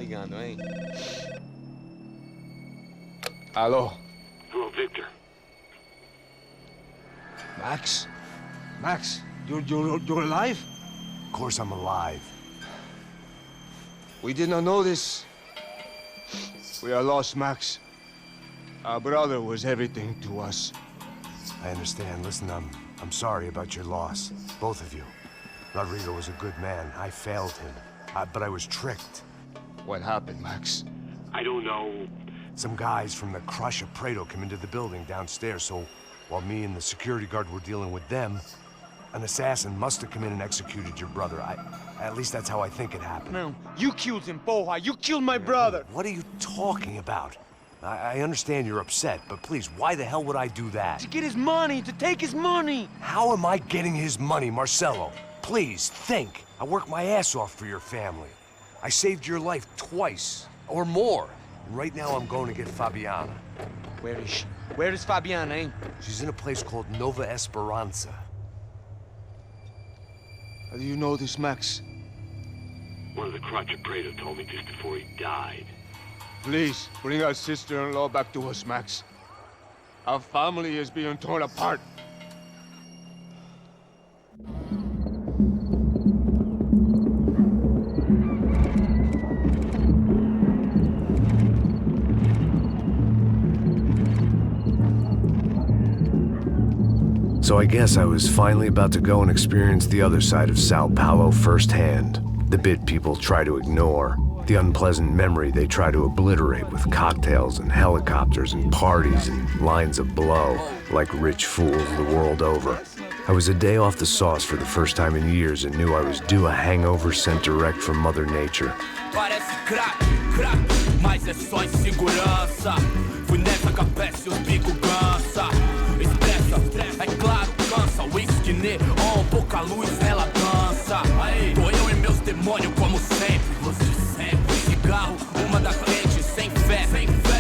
ligando, hein? Alô? Hello, Victor. Max? Max, you're alive? Of course I'm alive. We did not know this. We are lost, Max. Our brother was everything to us. I understand. Listen, I'm sorry about your loss. Both of you. Rodrigo was a good man. I failed him. But I was tricked. What happened, Max? I don't know. Some guys from the Crush of Prado came into the building downstairs, so while me and the security guard were dealing with them, an assassin must have come in and executed your brother. At least that's how I think it happened. No, you killed him, porra. You killed my brother. What are you talking about? I understand you're upset, but please, why the hell would I do that? To get his money, to take his money. How am I getting his money, Marcelo? Please, think. I worked my ass off for your family. I saved your life twice, or more. And right now I'm going to get Fabiana. Where is she? Where is Fabiana, eh? She's in a place called Nova Esperanza. How do you know this, Max? One of the Crotch of Prado told me just before he died. Please, bring our sister-in-law back to us, Max. Our family is being torn apart. So I guess I was finally about to go and experience the other side of Sao Paulo firsthand. The bit people try to ignore. The unpleasant memory they try to obliterate with cocktails and helicopters and parties and lines of blow, like rich fools the world over. I was a day off the sauce for the first time in years and knew I was due a hangover sent direct from Mother Nature. Parece crack, mas é só insegurança. Fui nessa capeste, os bico cansa. Expressa, é claro, cansa. Whisky neon, pouca luz, ela dança. Tô eu e meus demônios como sempre. Você sempre. Cigarro, uma da frente, sem fé.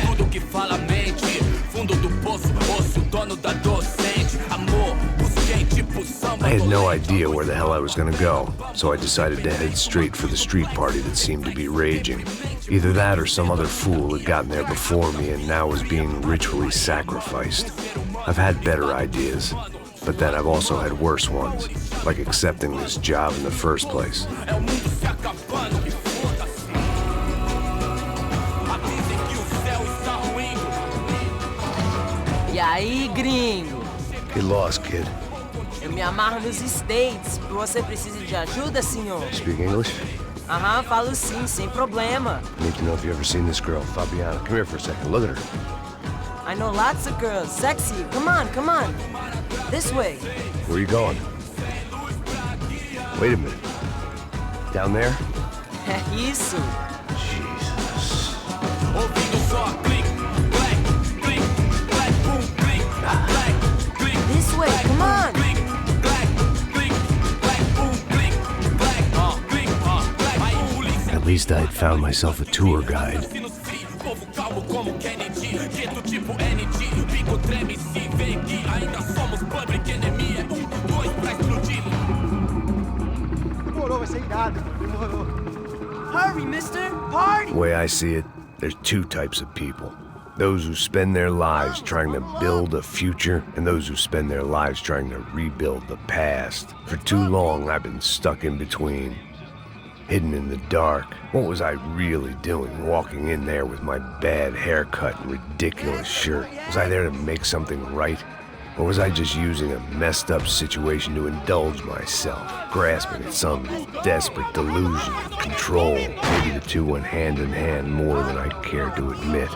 Tudo que fala mente. Fundo do poço, osso, dono da docente. Amor, busquei tipo samba. I had no idea where the hell I was gonna go, so I decided to head straight for the street party that seemed to be raging. Either that or some other fool had gotten there before me and now was being ritually sacrificed. I've had better ideas, but then I've also had worse ones, like accepting this job in the first place. E aí, gringo? Get lost, kid. Eu me amarro nos States. Você precisa de ajuda, senhor? Speak English? Aham, falo sim, sem problema. I need to know if you've ever seen this girl, Fabiana. Come here for a second. Look at her. I know lots of girls. Sexy. Come on, come on. This way. Where are you going? Wait a minute. Down there? É isso. Jesus. This way, come on. At least I had found myself a tour guide. Hurry, mister. Party. The way I see it, there's two types of people. Those who spend their lives trying to build a future, and those who spend their lives trying to rebuild the past. For too long, I've been stuck in between. Hidden in the dark. What was I really doing walking in there with my bad haircut and ridiculous shirt? Was I there to make something right? Or was I just using a messed up situation to indulge myself, grasping at some desperate delusion of control? Maybe the two went hand in hand more than I cared to admit.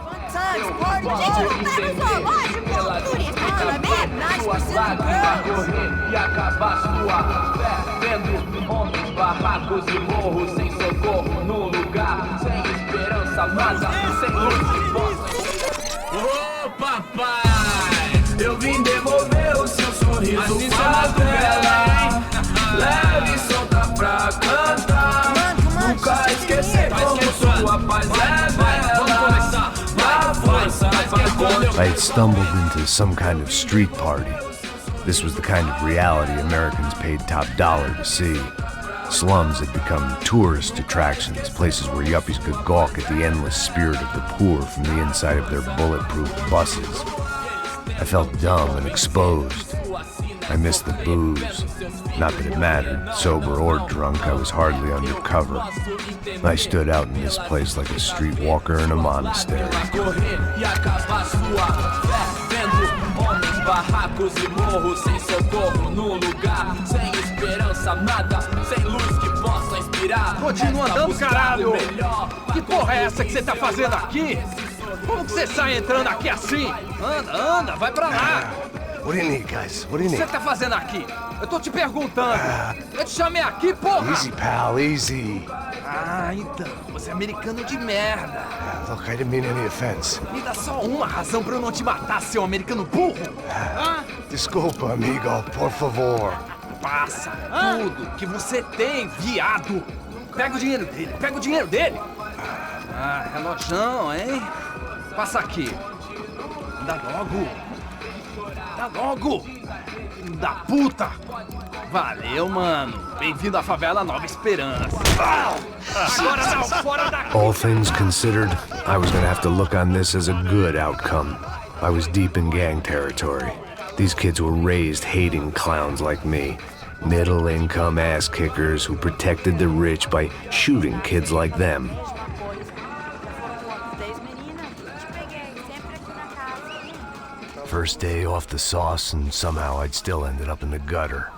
Barracos e morros sem socorro no lugar, sem esperança, vaza, sem luz de voz. Ô papai, eu vim devolver o seu sorriso favela. Leve e solta pra cantar, nunca esquecer como sua paz é bela. Na força I had stumbled into some kind of street party. This was the kind of reality Americans paid top dollar to see. Slums had become tourist attractions, places where yuppies could gawk at the endless spirit of the poor from the inside of their bulletproof buses. I felt dumb and exposed. I missed the booze. Not that it mattered. Sober or drunk, I was hardly undercover. I stood out in this place like a streetwalker in a monastery. Barracos e morros sem socorro no lugar, sem esperança, nada, sem luz que possa inspirar. Continua andando, caralho! Que porra é essa que você tá fazendo aqui? Como que você sai entrando aqui assim? Anda, vai pra lá! What do you need, guys? What do you O que need? você tá fazendo aqui? Eu tô te perguntando. Eu te chamei aqui, porra! Easy, pal, easy. Ah, então, você é americano de merda. Look, I didn't mean any offense. Me dá só uma razão pra eu não te matar, seu americano burro. Desculpa, amigo, por favor. Passa tudo que você tem, viado. Pega o dinheiro dele, Ah, relojão, hein? Passa aqui. Dá logo. Da puta. Valeu, mano. Bem-vindo à favela Nova Esperança. Agora não, fora daqui. All things considered, I was gonna have to look on this as a good outcome. I was deep in gang territory. These kids were raised hating clowns like me. Middle-income ass-kickers who protected the rich by shooting kids like them. First day off the sauce, and somehow I'd still ended up in the gutter.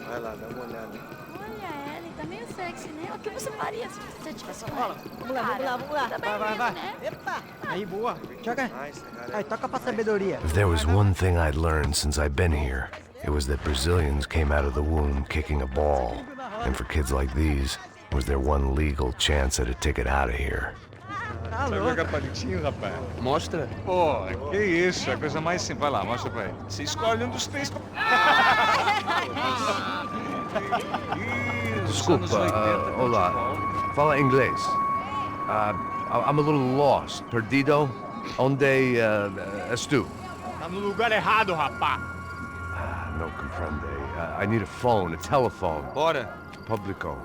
Vai lá, dá uma olhada. Olha, ele tá meio sexy, né? O que você faria se você tivesse um Vamos lá. Vai. Epa! Aí, boa. Joga. Aí, toca pra sabedoria. If there was one thing I'd learned since I'd been here, it was that Brazilians came out of the womb kicking a ball. And for kids like these, it was their one legal chance at a ticket out of here. Tá Vai louco. jogar palitinho, rapaz? Mostra. Pô, que isso, é a coisa mais simples. Vai lá, mostra pra ele. Você escolhe um dos três. Desculpa, olá. Fala inglês. I'm a little lost. Perdido? Onde estou? Tá no lugar errado, rapá. No comprende. I need a phone, a telephone. Bora. Publico.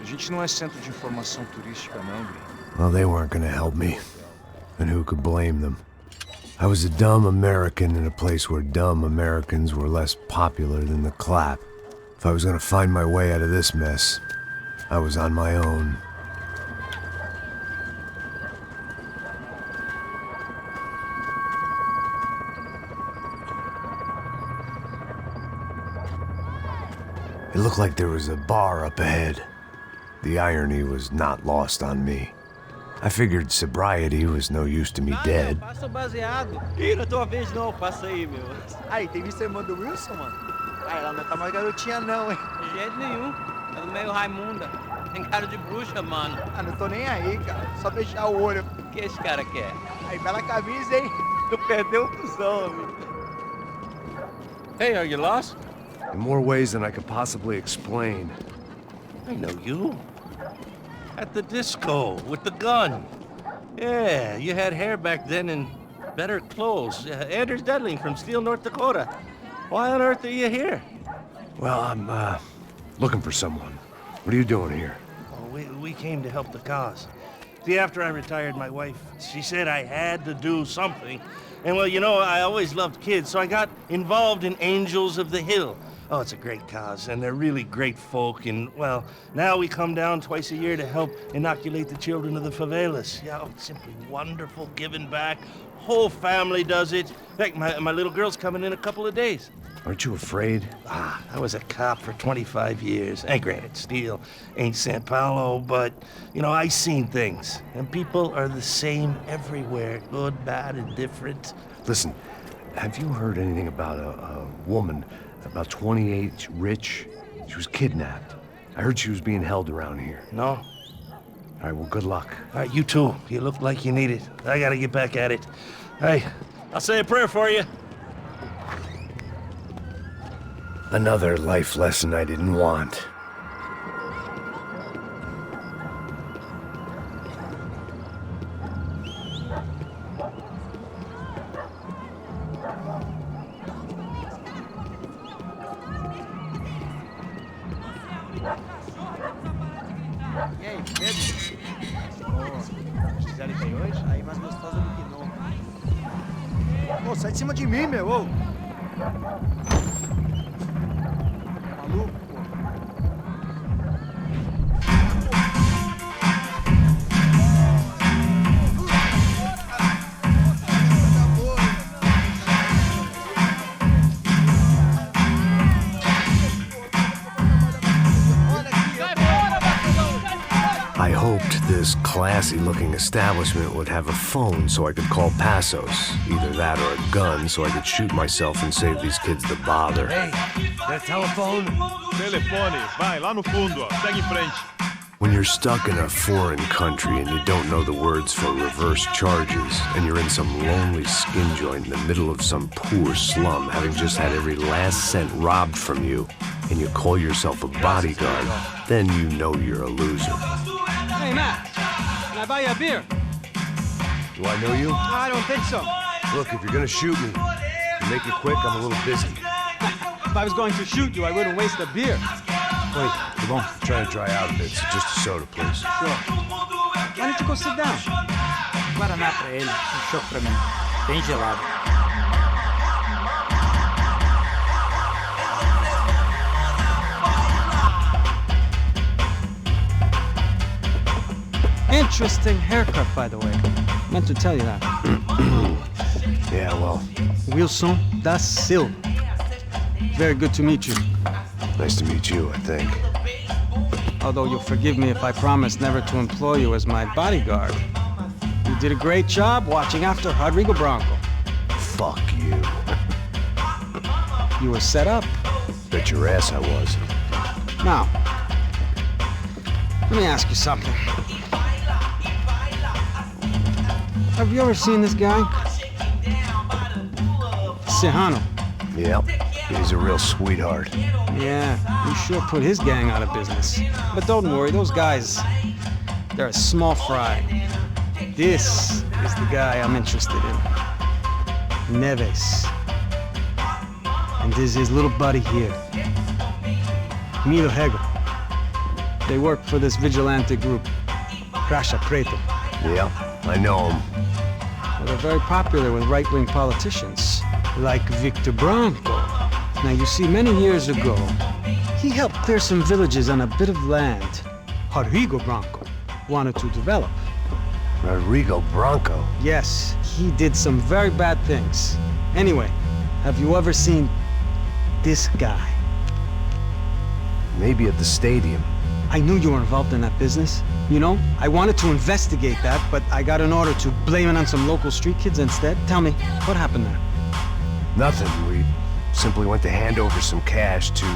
A gente não é centro de informação turística, não, Gui. Well, they weren't gonna help me. And who could blame them? I was a dumb American in a place where dumb Americans were less popular than the clap. If I was gonna find my way out of this mess, I was on my own. It looked like there was a bar up ahead. The irony was not lost on me. I figured sobriety was no use to me dead. Passa o baseado. Ih, não é tua vez não, passa aí, meu. Aí, tem visto a irmã do Wilson, mano? Ah, ela não tá mais garotinha não, hein? De jeito nenhum. Ela é meio Raimunda. Tem cara de bruxa, mano. Ah, não tô nem aí, cara. Só fechar o olho. O que esse cara quer? Aí, bela camisa, hein? Não perdeu o cuzão, amigo. Hey, are you lost? In more ways than I could possibly explain. I know you. At the disco, with the gun. Yeah, you had hair back then and better clothes. Anders Dudling from Steele, North Dakota. Why on earth are you here? Well, I'm, looking for someone. What are you doing here? Oh, we came to help the cause. See, after I retired, my wife, she said I had to do something. And well, you know, I always loved kids, so I got involved in Angels of the Hill. Oh, it's a great cause, and they're really great folk, and, well, now we come down twice a year to help inoculate the children of the favelas. Yeah, oh, it's simply wonderful, giving back. Whole family does it. In fact, my little girl's coming in a couple of days. Aren't you afraid? I was a cop for 25 years. And granted, Steele ain't San Paulo, but, you know, I seen things. And people are the same everywhere, good, bad, and different. Listen, have you heard anything about a woman, about 28, rich? She was kidnapped. I heard she was being held around here. No? All right, well, good luck. All right, you too. You look like you need it. I gotta get back at it. Hey, I'll say a prayer for you. Another life lesson I didn't want. Gisele tem hoje? Aí mais gostosa do que não. Ô, sai de cima de mim, meu, ô! Maluco, pô. I hoped this classy-looking establishment would have a phone so I could call Passos. Either that or a gun so I could shoot myself and save these kids the bother. Hey, that telephone? Telefone, vai, lá no fundo, ó. Segue em frente. When you're stuck in a foreign country and you don't know the words for reverse charges, and you're in some lonely skin joint in the middle of some poor slum, having just had every last cent robbed from you, and you call yourself a bodyguard, then you know you're a loser. Hey, Matt, can I buy you a beer? Do I know you? I don't think so. Look, if you're gonna shoot me, make it quick, I'm a little busy. If I was going to shoot you, I wouldn't waste a beer. Wait, come on. I'm trying to dry out a bit, so just a soda, please. Sure. Why don't you go sit down? Guaraná pra ele, chopp pra mim. Bem gelado. Interesting haircut, by the way. Meant to tell you that. Yeah, well, Wilson da Silva. Very good to meet you. nice to meet you, I think. Although you'll forgive me if I promise never to employ you as my bodyguard. You did a great job watching after Rodrigo Bronco. Fuck you. You were set up. Bet your ass I was. Now, let me ask you something. Have you ever seen this guy? Serrano. Yep, he's a real sweetheart. Yeah, you sure put his gang out of business. But don't worry, those guys, they're a small fry. This is the guy I'm interested in. Neves. And this is his little buddy here. Milo Hegel. They work for this vigilante group, Crasha Preto. Yep, I know him. Well, they're very popular with right-wing politicians, like Victor Bronco. Now, you see, many years ago, he helped clear some villages on a bit of land Rodrigo Bronco wanted to develop. Rodrigo Bronco? Yes, he did some very bad things. Anyway, have you ever seen this guy? Maybe at the stadium. I knew you were involved in that business. You know, I wanted to investigate that, but I got an order to blame it on some local street kids instead. Tell me, what happened there? Nothing. We simply went to hand over some cash to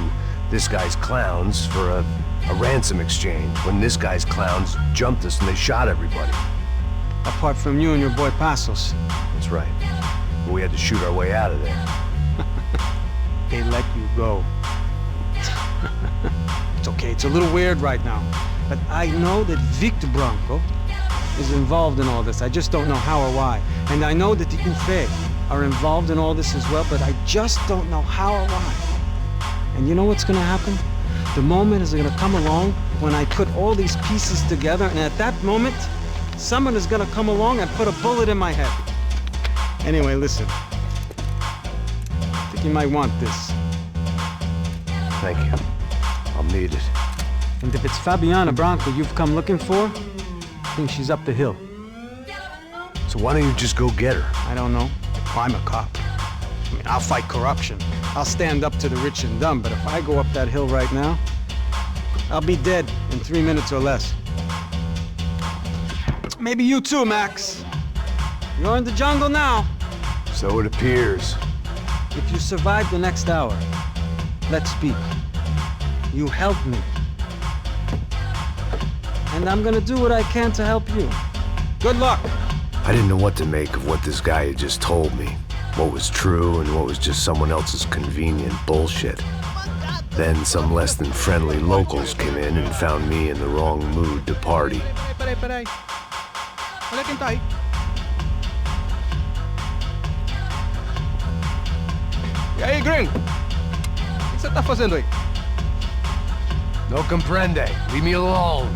this guy's clowns for a ransom exchange when this guy's clowns jumped us and they shot everybody. Apart from you and your boy Passos. That's right. But we had to shoot our way out of there. They let you go. It's okay, it's a little weird right now. But I know that Victor Bronco is involved in all this. I just don't know how or why. And I know that the UFE are involved in all this as well, but I just don't know how or why. And you know what's gonna happen? The moment is gonna come along when I put all these pieces together, and at that moment, someone is gonna come along and put a bullet in my head. Anyway, listen. I think you might want this. Thank you. I'll need it. And if it's Fabiana Bronco you've come looking for, I think she's up the hill. So why don't you just go get her? I don't know. I'm a cop. I mean, I'll fight corruption. I'll stand up to the rich and dumb, but if I go up that hill right now, I'll be dead in 3 minutes or less. Maybe you too, Max. You're in the jungle now. So it appears. If you survive the next hour, let's speak. You helped me. And I'm gonna do what I can to help you. Good luck. I didn't know what to make of what this guy had just told me. What was true and what was just someone else's convenient bullshit. Then some less than friendly locals came in and found me in the wrong mood to party. Peraí. Olha quem tá aí. E aí, gringo? O que você tá fazendo aí? No comprende. Leave me alone.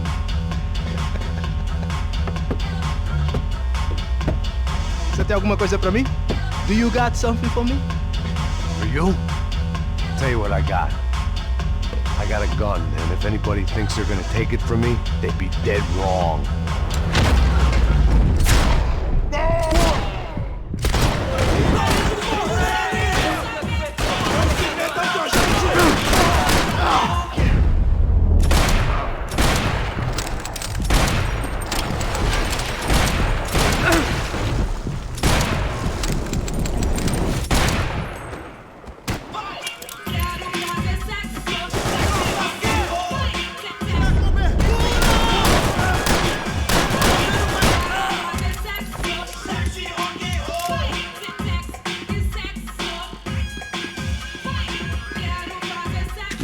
tem alguma coisa pra mim? Do you got something for me? For you? Tell you what I got. I got a gun, and if anybody thinks they're gonna take it from me, they'd be dead wrong.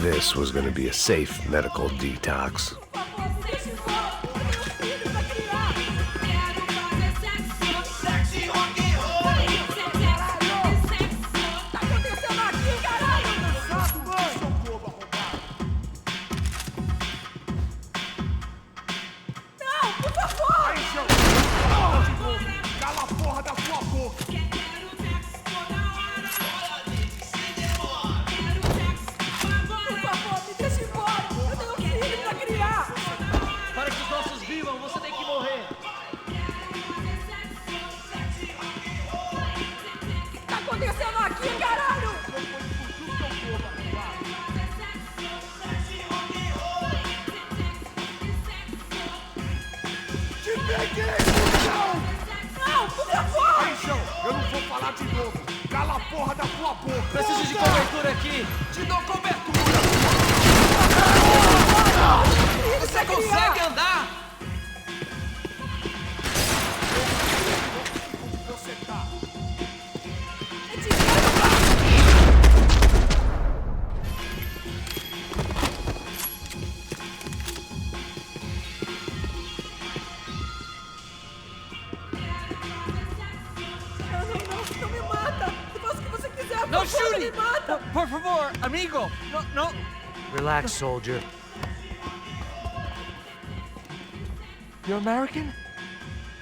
This was going to be a safe medical detox. Não, por favor! Atenção, eu não vou falar de novo. Cala a porra da tua boca. Preciso de cobertura aqui. Te dou cobertura. Você consegue andar? Você tá. No shooting! Por favor, amigo! No. Relax, soldier. You're American?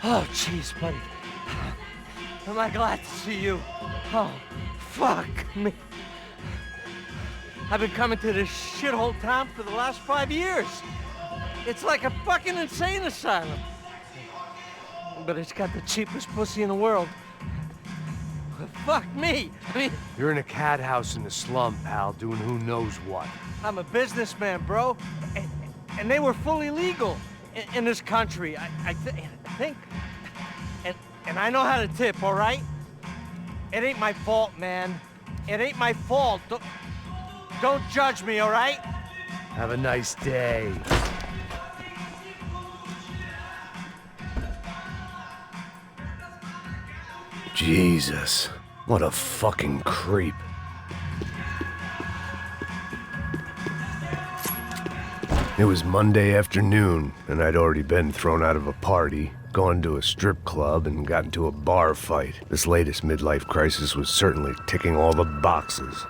Oh, jeez, buddy. Am I glad to see you? Oh, fuck me. I've been coming to this shithole town for the last 5 years. It's like a fucking insane asylum. But it's got the cheapest pussy in the world. Fuck me! I mean... You're in a cat house in the slum, pal, doing who knows what. I'm a businessman, bro. And they were fully legal in this country. I think... And I know how to tip, all right? It ain't my fault, man. It ain't my fault. Don't judge me, all right? Have a nice day. Jesus, what a fucking creep. It was Monday afternoon, and I'd already been thrown out of a party, gone to a strip club, and got into a bar fight. This latest midlife crisis was certainly ticking all the boxes.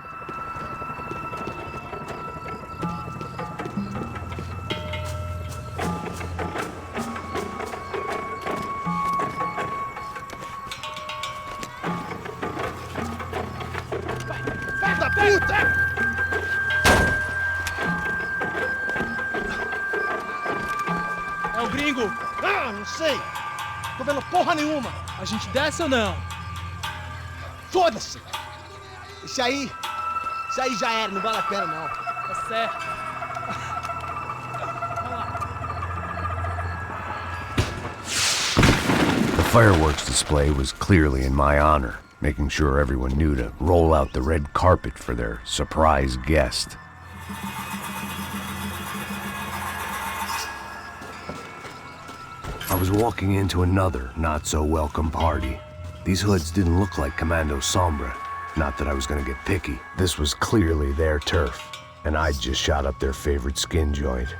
É o gringo! Ah, não sei! Tô vendo porra nenhuma! A gente desce ou não? Foda-se! Isso aí já era, não vale a pena não. Tá certo. The fireworks display was clearly in my honor, making sure everyone knew to roll out the red carpet for their surprise guest. I was walking into another not-so-welcome party. These hoods didn't look like Commando Sombra. Not that I was gonna get picky. This was clearly their turf, and I'd just shot up their favorite skin joint.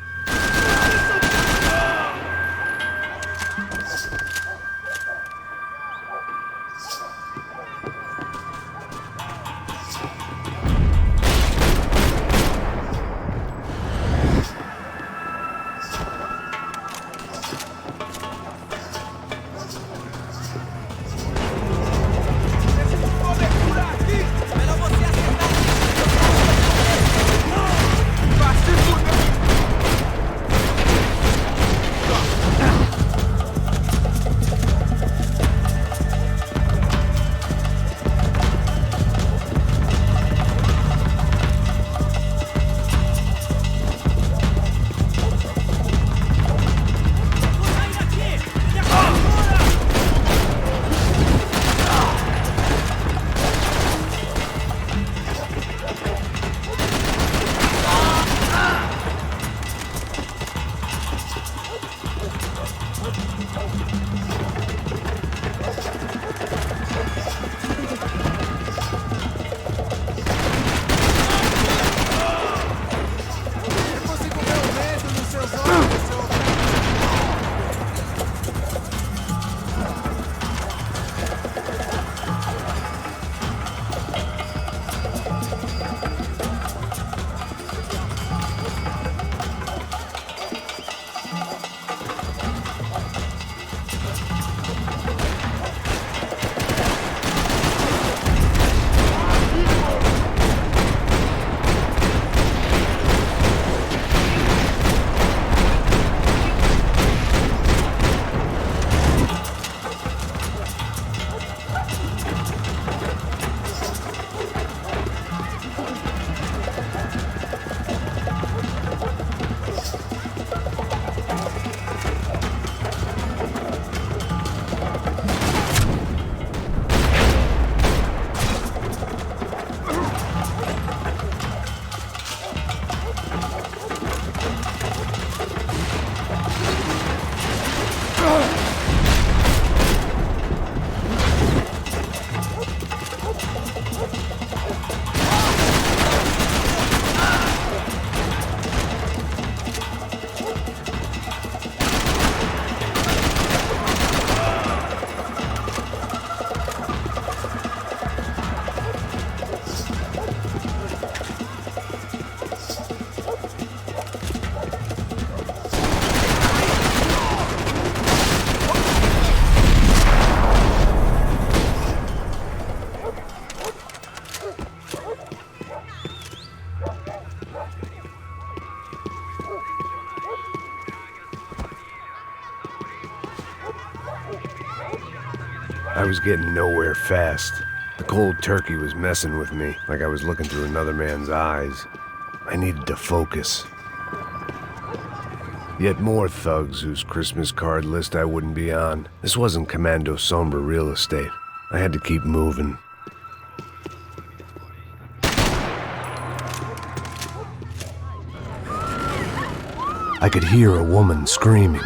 I was getting nowhere fast. The cold turkey was messing with me, like I was looking through another man's eyes. I needed to focus. Yet more thugs whose Christmas card list I wouldn't be on. This wasn't Commando Sombra real estate. I had to keep moving. I could hear a woman screaming.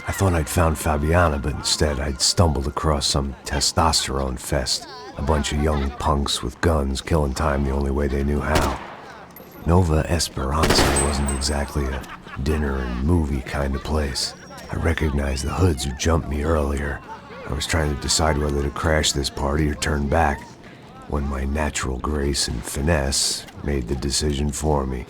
I thought I'd found Fabiana, but instead I'd stumbled across some testosterone fest. A bunch of young punks with guns killing time the only way they knew how. Nova Esperanza wasn't exactly a dinner and movie kind of place. I recognized the hoods who jumped me earlier. I was trying to decide whether to crash this party or turn back, when my natural grace and finesse made the decision for me.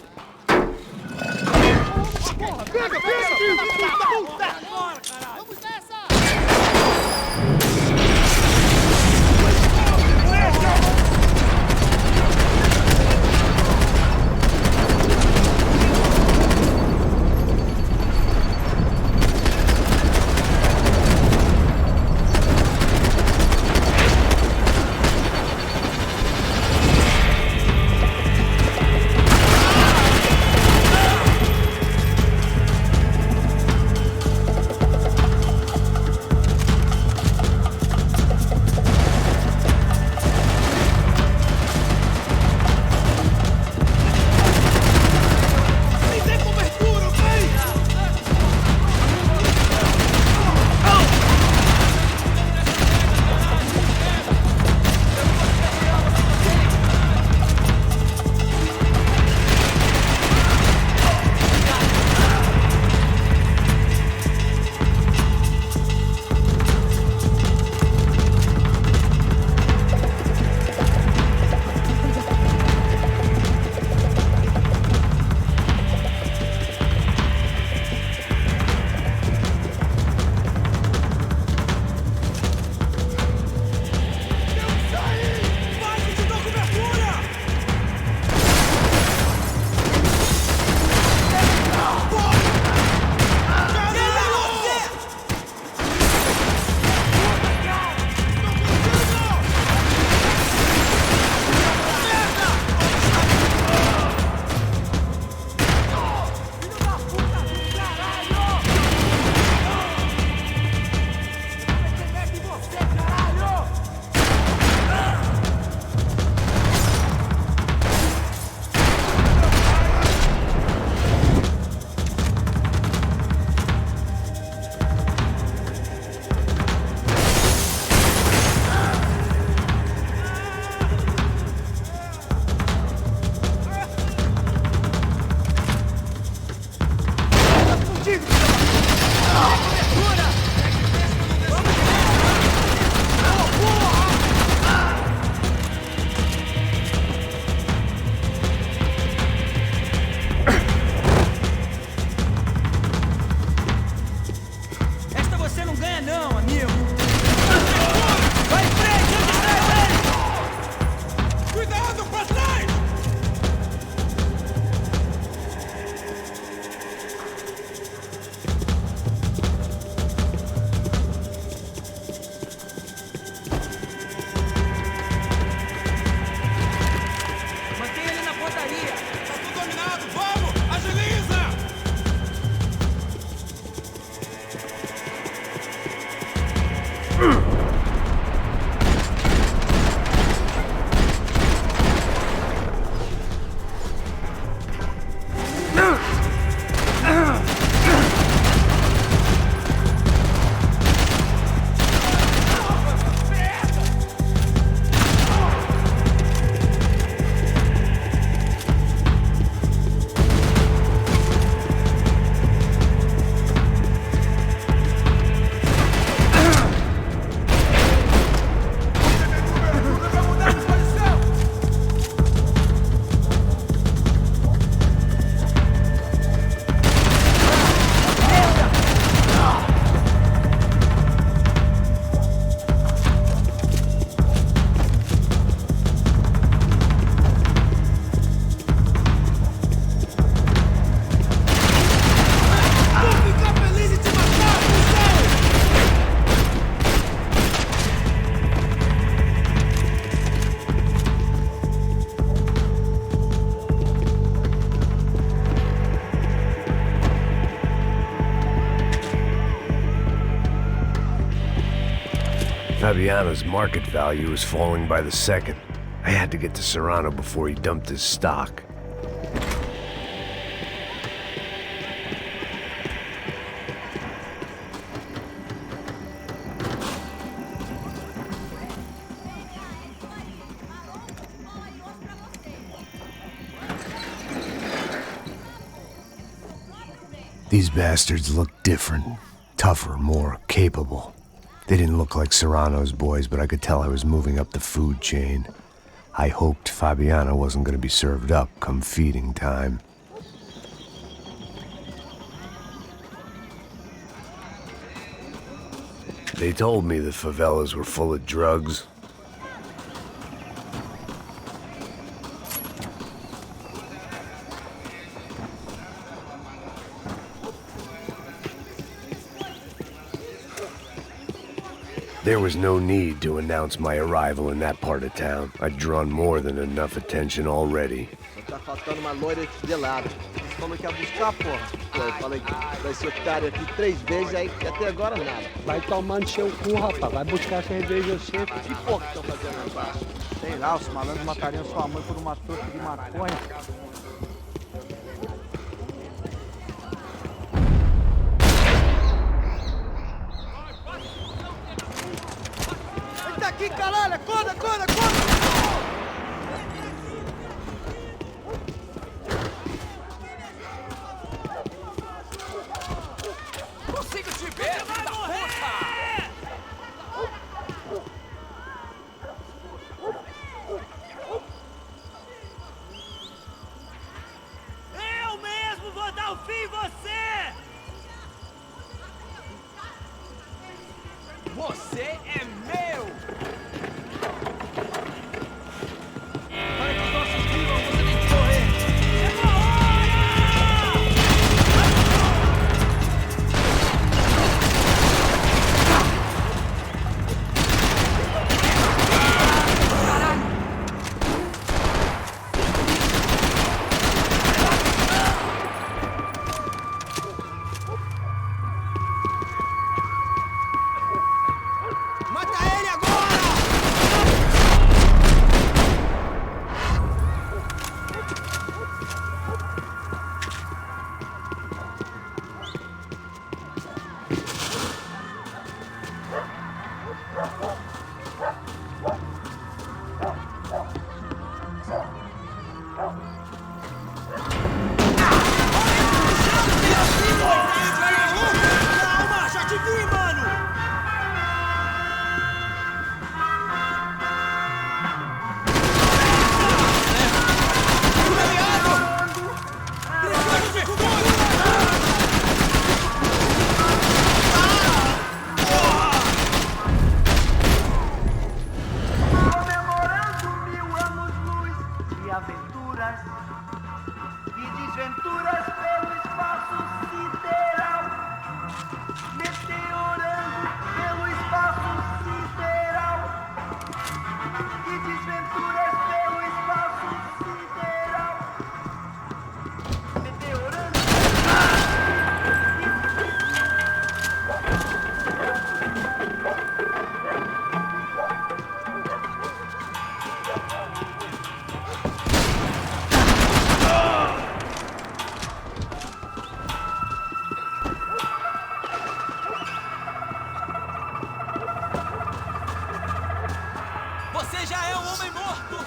Fabiana's market value was falling by the second. I had to get to Serrano before he dumped his stock. These bastards looked different, tougher, more capable. They didn't look like Serrano's boys, but I could tell I was moving up the food chain. I hoped Fabiana wasn't going to be served up come feeding time. They told me the favelas were full of drugs. There was no need to announce my arrival in that part of town. I'd drawn more than enough attention already. Tá faltando uma loira desvelada. Você falou que ia buscar, porra. Eu falei que vai ser otário aqui 3 vezes, aí até agora nada. Vai tomar no seu cu, rapaz. Vai buscar cerveja seca. Que porra que estão fazendo lá embaixo? Sei lá, os malandros matariam sua mãe por uma torta de maconha. Ele tá aqui, caralho! Acorda, acorda, acorda! Consigo te ver, filho da puta! Eu mesmo vou dar o fim em você! Você é meu! Para que os nossos vivam, você tem que correr! É uma hora! Mata ele agora! Calma, já te vi, mano! Comemorando 1000 anos-luz de aventuras e desventuras pelo espaço sideral, meteorando pelo espaço sideral e desventuras pelo espaço sideral, meteorando. Você já é um homem morto!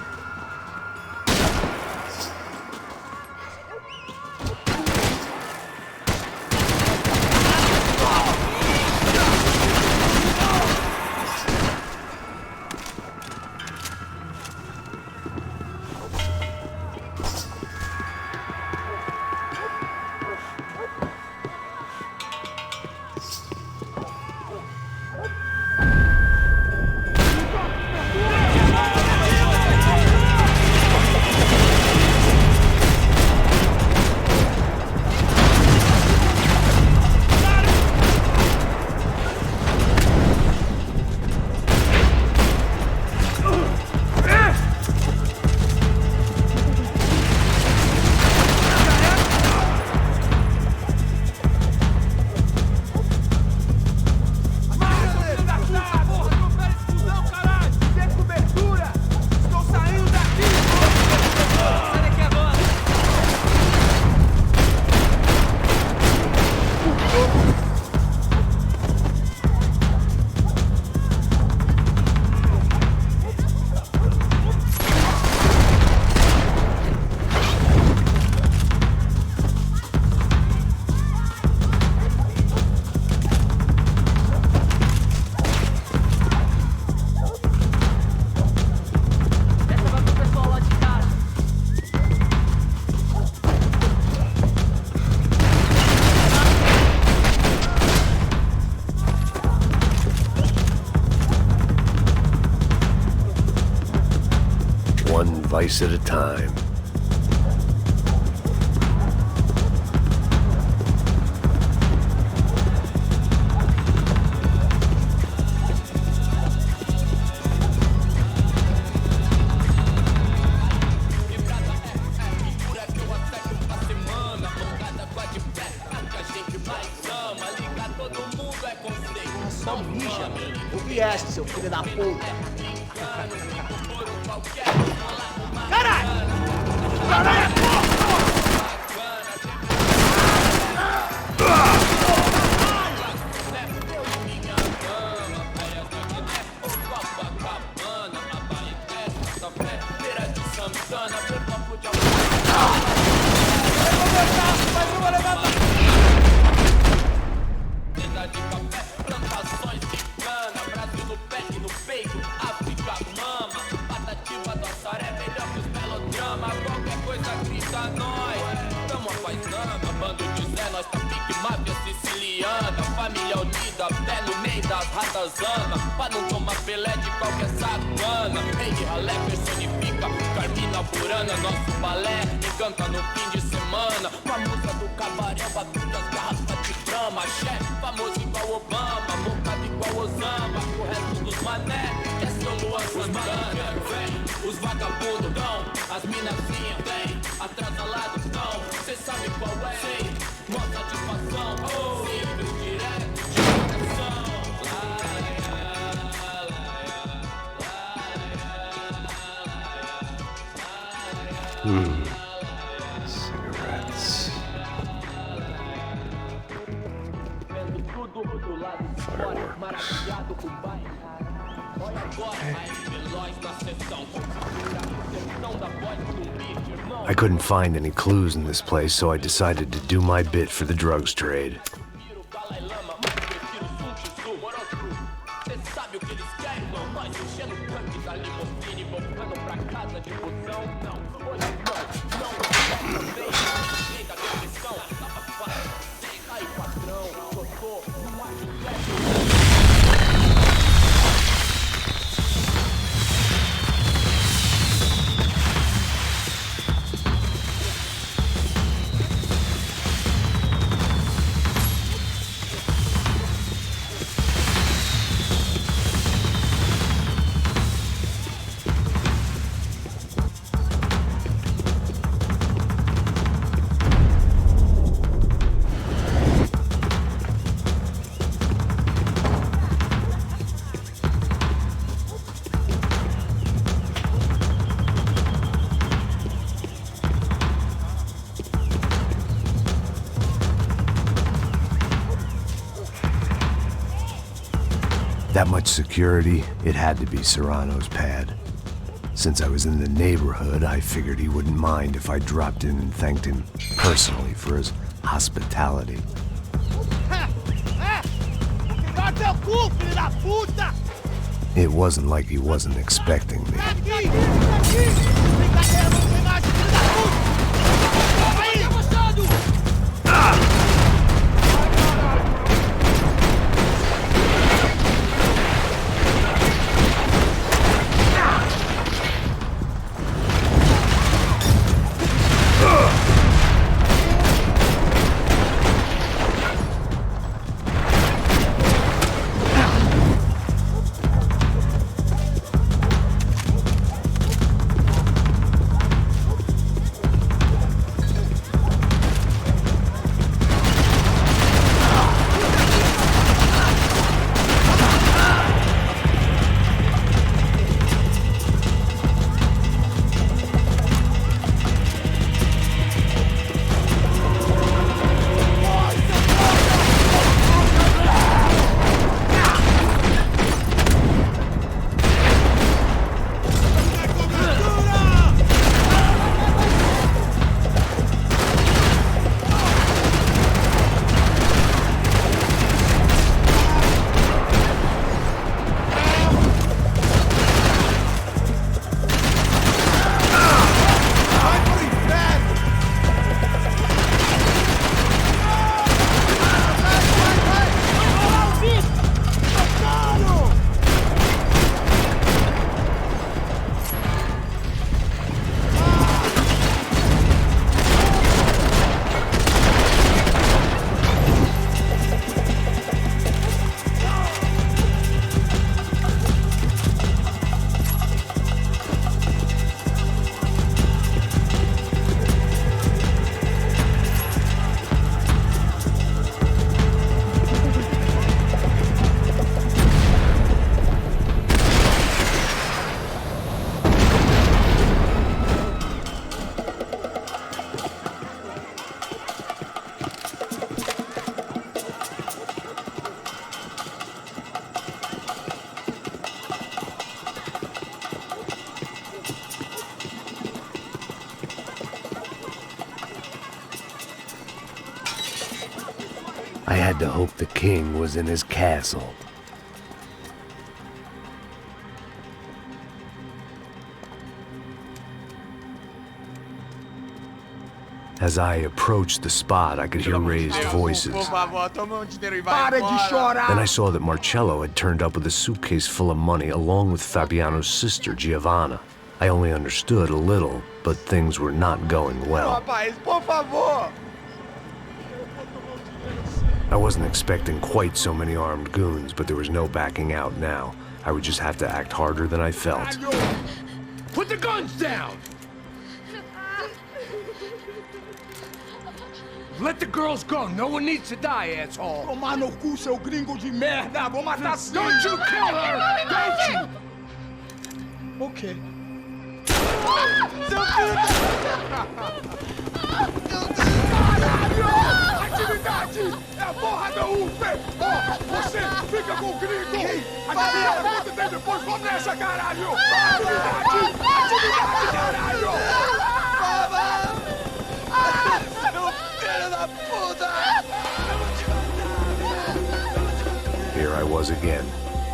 one vice at a time. Só mija. O vieste, seu filho da puta. Caralho! Caralho, porra! Família unida, pé no meio das ratazanas, pra não tomar pelé de qualquer sacana. Rei de ralé personifica Carmina Burana, nosso balé encanta no fim de semana. Com a música do cabaré, batuta as garrafas de drama. Chefe famoso igual Obama, bocado igual Osama. O resto dos mané é seu Luan Santana. Vem, os vagabundos dão, as minazinhas vem, atrasalados dão. Cê sabe qual é? Sei, mó satisfação. Simples, direto, de coração. Cigarettes. I couldn't find any clues in this place, so I decided to do my bit for the drugs trade. That much security, it had to be Serrano's pad. Since I was in the neighborhood, I figured he wouldn't mind if I dropped in and thanked him personally for his hospitality. It wasn't like he wasn't expecting me. had to hope the king was in his castle. As I approached the spot, I could hear raised voices. Then I saw that Marcello had turned up with a suitcase full of money along with Fabiano's sister, Giovanna. I only understood a little, but things were not going well. I wasn't expecting quite so many armed goons, but there was no backing out now. I would just have to act harder than I felt. Put the guns down! Let the girls go. No one needs to die, asshole. Tomar no cu, seu gringo de merda! Vou matar sim! Don't you kill her! Don't you! Ok. Seu filho da... Caralho! Atividade! É a porra da UP! Ó, você fica com o gringo! Atividade, quanto tem depois? Vamos nessa, caralho! Atividade! Atividade, caralho! Here I was again,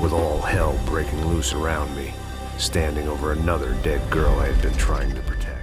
with all hell breaking loose around me, standing over another dead girl I had been trying to protect.